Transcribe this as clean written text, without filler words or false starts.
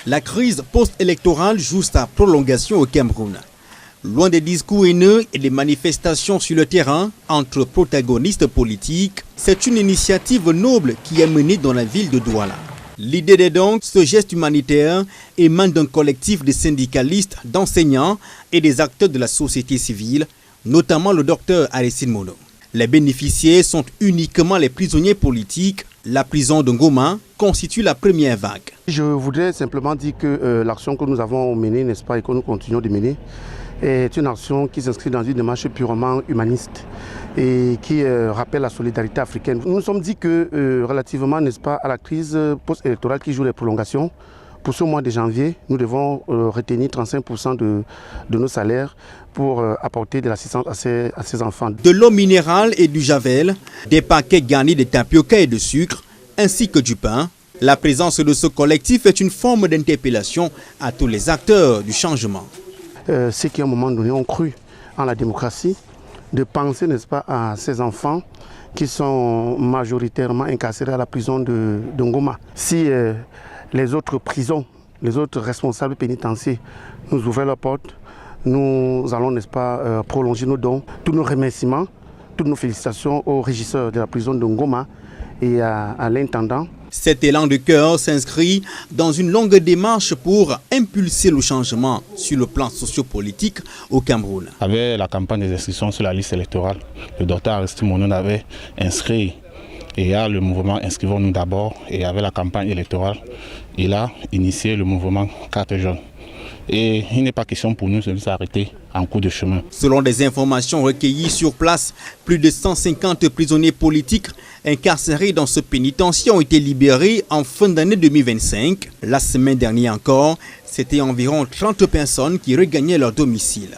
La crise post-électorale joue sa prolongation au Cameroun. Loin des discours haineux et des manifestations sur le terrain entre protagonistes politiques, c'est une initiative noble qui est menée dans la ville de Douala. L'idée est donc ce geste humanitaire émane d'un collectif de syndicalistes, d'enseignants et des acteurs de la société civile, notamment le docteur Aristide Mono. Les bénéficiaires sont uniquement les prisonniers politiques. La prison de Ngoma constitue la première vague. Je voudrais simplement dire que l'action que nous avons menée, n'est-ce pas, et que nous continuons de mener, est une action qui s'inscrit dans une démarche purement humaniste et qui rappelle la solidarité africaine. Nous nous sommes dit que relativement, n'est-ce pas, à la crise post-électorale qui joue les prolongations, pour ce mois de janvier, nous devons retenir 35% de nos salaires pour apporter de l'assistance à ces enfants. De l'eau minérale et du javel, des paquets garnis de tapioca et de sucre, ainsi que du pain. La présence de ce collectif est une forme d'interpellation à tous les acteurs du changement. Ceux qui à un moment donné ont cru en la démocratie, de penser, n'est-ce pas, à ces enfants qui sont majoritairement incarcérés à la prison de Ngoma. Si les autres prisons, les autres responsables pénitentiaires nous ouvrent leurs portes, nous allons, n'est-ce pas, prolonger nos dons, tous nos remerciements, toutes nos félicitations aux régisseurs de la prison de Ngoma et à l'intendant. Cet élan de cœur s'inscrit dans une longue démarche pour impulser le changement sur le plan sociopolitique au Cameroun. Avec la campagne des inscriptions sur la liste électorale, le docteur Aristide Mono avait inscrit, et il y a le mouvement Inscrivons-nous d'abord, et avec la campagne électorale, il a initié le mouvement Carte jaune. Et il n'est pas question pour nous de s'arrêter en cours de chemin. Selon des informations recueillies sur place, plus de 150 prisonniers politiques incarcérés dans ce pénitencier ont été libérés en fin d'année 2025. La semaine dernière encore, c'était environ 30 personnes qui regagnaient leur domicile.